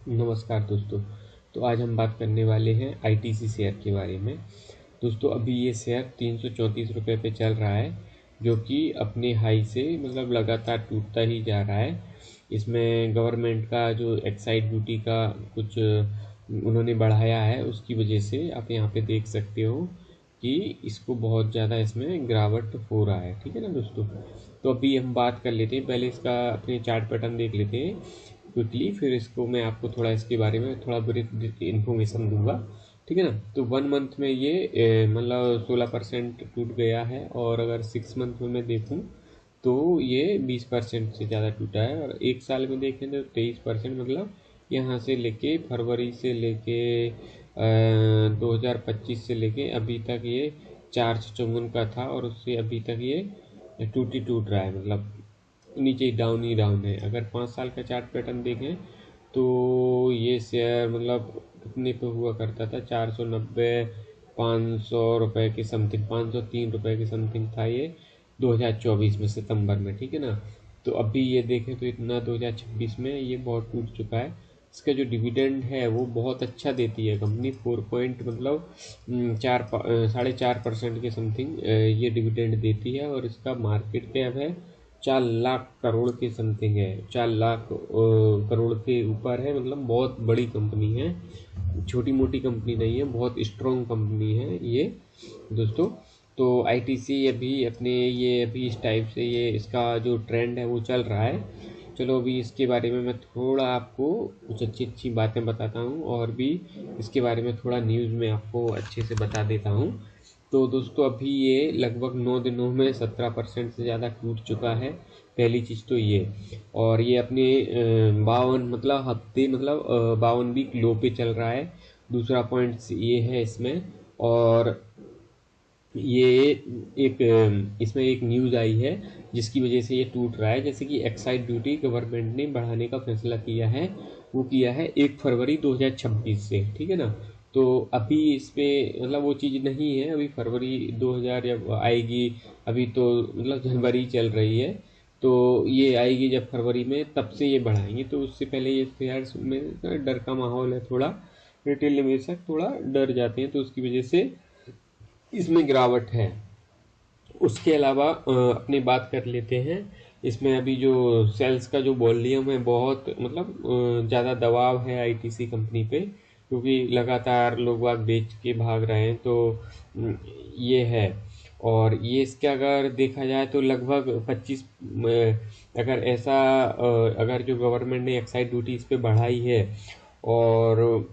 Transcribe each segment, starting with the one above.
नमस्कार दोस्तों। तो आज हम बात करने वाले हैं आईटीसी शेयर के बारे में। दोस्तों अभी ये शेयर 334 रुपये पे चल रहा है, जो कि अपने हाई से मतलब लगातार टूटता ही जा रहा है। इसमें गवर्नमेंट का जो एक्साइज ड्यूटी का कुछ उन्होंने बढ़ाया है, उसकी वजह से आप यहाँ पे देख सकते हो कि इसको बहुत ज़्यादा इसमें गिरावट हो रहा है। ठीक है ना दोस्तों। तो अभी हम बात कर लेते हैं, पहले इसका अपने चार्ट पैटर्न देख लेते हैं क्विकली, फिर इसको मैं आपको थोड़ा इसके बारे में थोड़ा ब्रीफ इन्फॉर्मेशन दूंगा। ठीक है ना। तो 1 मंथ में ये मतलब 16% टूट गया है, और अगर 6 मंथ में मैं देखूं तो ये 20% से ज़्यादा टूटा है, और 1 साल में देखें तो 23%। मतलब यहाँ से लेके फरवरी से लेके 2025 से लेके अभी तक ये 454 का था, और उससे अभी तक ये टूट रहा है। मतलब नीचे ही डाउन है। अगर 5 साल का चार्ट पैटर्न देखें तो ये शेयर मतलब कितने पे हुआ करता था, 490 500 रुपये के समथिंग, 503 रुपये के समथिंग था ये 2024 में सितंबर में। ठीक है ना। तो अभी ये देखें तो इतना 2026 में ये बहुत टूट चुका है। इसका जो डिविडेंड है वो बहुत अच्छा देती है कंपनी, 4 पॉइंट मतलब 4.5% के समथिंग ये डिविडेंड देती है, और इसका मार्केट कैप है 4 लाख करोड़ के समथिंग है। 4 लाख करोड़ के ऊपर है। मतलब बहुत बड़ी कंपनी है, छोटी मोटी कंपनी नहीं है, बहुत स्ट्रॉन्ग कंपनी है ये दोस्तों। तो आईटीसी अभी इस टाइप से ये इसका जो ट्रेंड है वो चल रहा है। चलो अभी इसके बारे में मैं थोड़ा आपको कुछ अच्छी अच्छी बातें बताता हूँ, और भी इसके बारे में थोड़ा न्यूज़ में आपको अच्छे से बता देता हूँ। तो दोस्तों अभी ये लगभग 9 दिनों में 17% से ज़्यादा टूट चुका है, पहली चीज़ तो ये। और ये अपने 52 मतलब हफ्ते मतलब 52 वीक लो पे चल रहा है। दूसरा पॉइंट ये है इसमें। और ये इसमें एक न्यूज़ आई है जिसकी वजह से ये टूट रहा है। जैसे कि एक्साइज ड्यूटी गवर्नमेंट ने बढ़ाने का फैसला किया है, वो किया है 1 फरवरी 2026 से। ठीक है ना। तो अभी इस पे मतलब वो चीज़ नहीं है, अभी फरवरी 2000 जब आएगी, अभी तो मतलब जनवरी चल रही है, तो ये आएगी जब फरवरी में, तब से ये बढ़ाएंगे। तो उससे पहले ये शेयर में डर का माहौल है थोड़ा, रिटेल निवेशक थोड़ा डर जाते हैं, तो उसकी वजह से इसमें गिरावट है। उसके अलावा अपनी बात कर लेते हैं, इसमें अभी जो सेल्स का जो वॉल्यूम है बहुत मतलब ज़्यादा दबाव है आईटीसी कंपनी पे, क्योंकि लगातार लोग बाग बेच के भाग रहे हैं। तो ये है। और ये इसका अगर देखा जाए तो लगभग 25 अगर ऐसा अगर जो गवर्नमेंट ने एक्साइज ड्यूटी इस पे बढ़ाई है और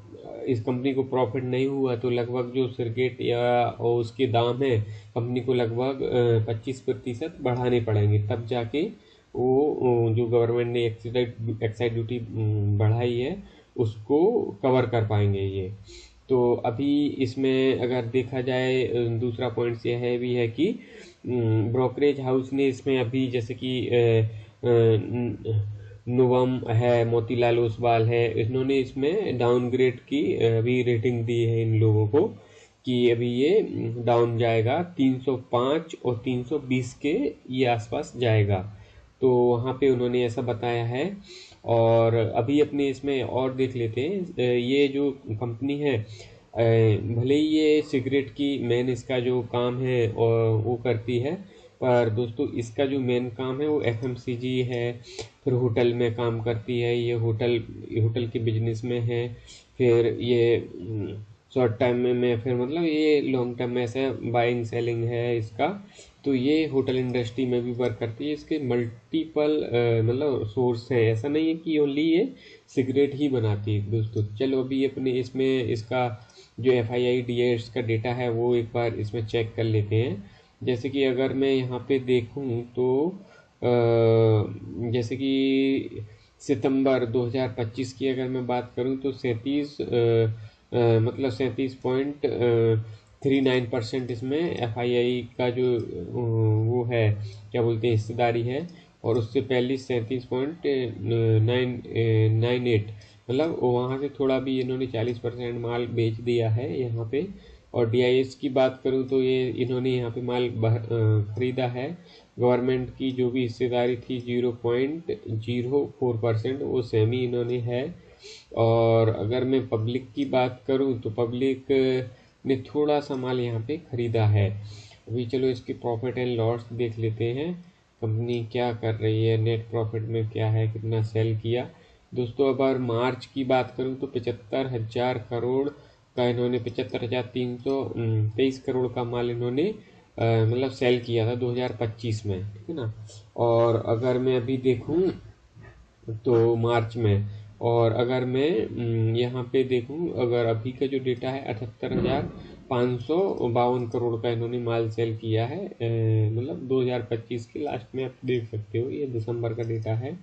इस कंपनी को प्रॉफिट नहीं हुआ, तो लगभग जो सर्किट या और उसके दाम है कंपनी को लगभग 25% बढ़ाने पड़ेंगे, तब जाके वो जो गवर्नमेंट ने एक्साइज ड्यूटी बढ़ाई है उसको कवर कर पाएंगे ये। तो अभी इसमें अगर देखा जाए दूसरा पॉइंट यह है भी है कि ब्रोकरेज हाउस ने इसमें अभी जैसे कि नुवम है, मोतीलाल ओसवाल है, इन्होंने इसमें डाउनग्रेड की अभी रेटिंग दी है इन लोगों को कि अभी ये डाउन जाएगा 305 और 320 के ये आसपास जाएगा। तो वहाँ पे उन्होंने ऐसा बताया है। और अभी अपने इसमें और देख लेते हैं, ये जो कंपनी है भले ही ये सिगरेट की मेन इसका जो काम है और वो करती है, पर दोस्तों इसका जो मेन काम है वो एफएमसीजी है। फिर होटल में काम करती है, ये होटल के बिजनेस में है। फिर ये शॉर्ट टाइम में फिर मतलब ये लॉन्ग टर्म में ऐसे बाइंग सेलिंग है इसका। तो ये होटल इंडस्ट्री में भी वर्क करती है। इसके मल्टीपल मतलब सोर्स हैं, ऐसा नहीं है कि ओनली ये सिगरेट ही बनाती है दोस्तों। चलो अभी अपने इसमें इसका जो FII का डेटा है वो एक बार इसमें चेक कर लेते हैं। जैसे कि अगर मैं यहाँ पे देखूँ तो जैसे कि सितंबर 2025 की अगर मैं बात करूँ तो 37 मतलब 37.39% इसमें FII का जो वो है क्या बोलते हैं हिस्सेदारी है, और उससे पहले 37.998 मतलब वहाँ से थोड़ा भी इन्होंने 40% माल बेच दिया है यहाँ पे। और DIS की बात करूँ तो ये इन्होंने यहाँ पे माल खरीदा है। गवर्नमेंट की जो भी हिस्सेदारी थी 0.04%, वो सेमी इन्होंने है। और अगर मैं पब्लिक की बात करूं तो पब्लिक ने थोड़ा सा माल यहाँ पे खरीदा है। अभी चलो इसकी प्रॉफिट एंड लॉस देख लेते हैं, कंपनी क्या कर रही है, नेट प्रॉफिट में क्या है, कितना सेल किया। दोस्तों अगर मार्च की बात करूं तो 75,000 करोड़ का इन्होंने 75,323 करोड़ का माल इन्होंने मतलब सेल किया था 2025 में, ठीक है ना। और अगर मैं अभी देखूं तो मार्च में, और अगर मैं यहाँ पे देखूं, अगर अभी का जो डेटा है 78,552 करोड़ का इन्होंने माल सेल किया है, मतलब 2025 के लास्ट में आप देख सकते हो, ये दिसंबर का डेटा है।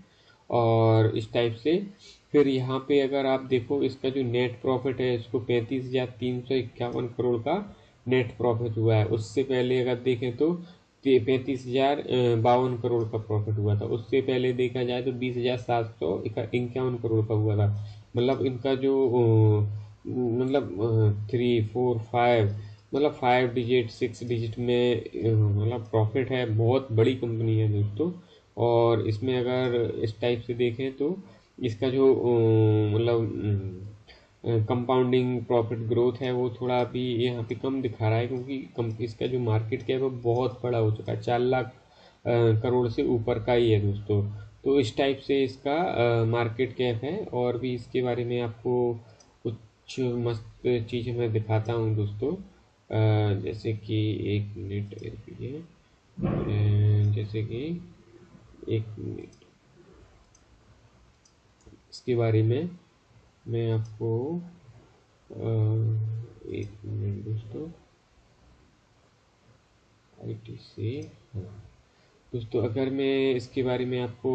और इस टाइप से फिर यहाँ पे अगर आप देखो इसका जो नेट प्रॉफिट है, इसको 35,351 करोड़ का नेट प्रॉफिट हुआ है। उससे पहले अगर देखें तो 35,052 करोड़ का प्रॉफिट हुआ था। उससे पहले देखा जाए तो 20,751 करोड़ का हुआ था। मतलब इनका जो मतलब 3, 4, 5 मतलब 5 डिजिट 6 डिजिट में मतलब प्रॉफिट है। बहुत बड़ी कंपनी है दोस्तों। और इसमें अगर इस टाइप से देखें तो इसका जो मतलब कंपाउंडिंग प्रॉफिट ग्रोथ है वो थोड़ा अभी यहाँ पे कम दिखा रहा है, क्योंकि इसका जो मार्केट कैप है बहुत बड़ा हो चुका है, 4 लाख करोड़ से ऊपर का ही है दोस्तों। तो इस टाइप से इसका मार्केट कैप है। और भी इसके बारे में आपको कुछ मस्त चीज़ें मैं दिखाता हूँ दोस्तों। जैसे कि 1 मिनट रुकिए, जैसे कि 1 मिनट, इसके बारे में मैं आपको 1 मिनट दोस्तों, IT से, हाँ दोस्तों अगर मैं इसके बारे में आपको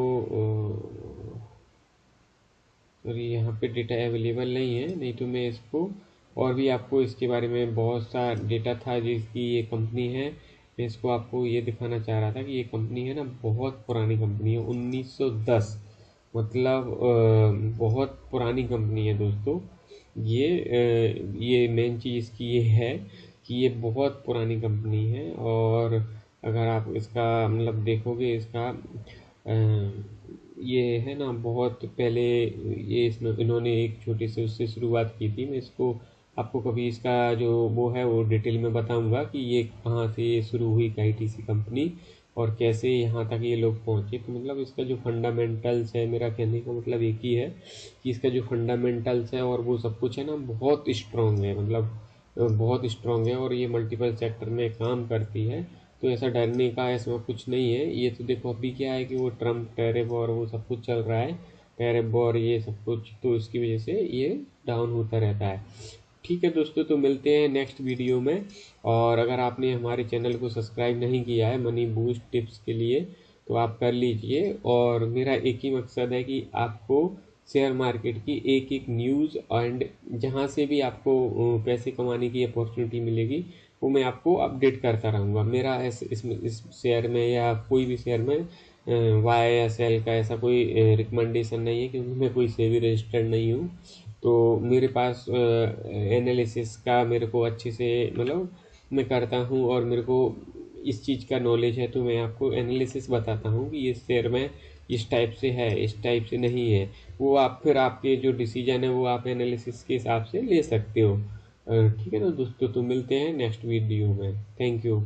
सॉरी यहाँ पे डेटा अवेलेबल नहीं है, नहीं तो मैं इसको और भी आपको इसके बारे में बहुत सा डेटा था जिसकी ये कंपनी है, मैं इसको आपको ये दिखाना चाह रहा था कि ये कंपनी है ना बहुत पुरानी कंपनी है, 1910, मतलब बहुत पुरानी कंपनी है दोस्तों। ये मेन चीज़ इसकी ये है कि ये बहुत पुरानी कंपनी है। और अगर आप इसका मतलब देखोगे, इसका ये है ना बहुत पहले, ये इसमें इन्होंने एक छोटी से उससे शुरुआत की थी। मैं इसको आपको कभी इसका जो वो है वो डिटेल में बताऊंगा कि ये कहाँ से ये शुरू हुई ITC कंपनी और कैसे यहाँ तक ये लोग पहुँचे। तो मतलब इसका जो फंडामेंटल्स है, मेरा कहने का मतलब एक ही है कि इसका जो फंडामेंटल्स है और वो सब कुछ है ना बहुत स्ट्रॉन्ग है, मतलब बहुत स्ट्रॉन्ग है। और ये मल्टीपल सेक्टर में काम करती है, तो ऐसा डरने का इसमें कुछ नहीं है। ये तो देखो अभी क्या है कि वो ट्रम्प टैरिफ और वो सब कुछ चल रहा है, टैरिफ और ये सब कुछ, तो इसकी वजह से ये डाउन होता रहता है। ठीक है दोस्तों, तो मिलते हैं नेक्स्ट वीडियो में। और अगर आपने हमारे चैनल को सब्सक्राइब नहीं किया है मनी बूस्ट टिप्स के लिए तो आप कर लीजिए। और मेरा एक ही मकसद है कि आपको शेयर मार्केट की एक एक न्यूज़ एंड जहाँ से भी आपको पैसे कमाने की अपॉर्चुनिटी मिलेगी वो मैं आपको अपडेट करता रहूँगा। मेरा इस शेयर में या कोई भी शेयर में बाय या सेल का ऐसा कोई रिकमेंडेशन नहीं है, क्योंकि मैं कोई सेबी रजिस्टर्ड नहीं हूँ। तो मेरे पास एनालिसिस का मेरे को अच्छे से मतलब मैं करता हूँ और मेरे को इस चीज़ का नॉलेज है, तो मैं आपको एनालिसिस बताता हूँ कि ये शेयर में इस टाइप से है, इस टाइप से नहीं है। वो आप फिर आपके जो डिसीजन है वो आप एनालिसिस के हिसाब से ले सकते हो। ठीक है ना दोस्तों, तो मिलते हैं नेक्स्ट वीडियो में। Thank you.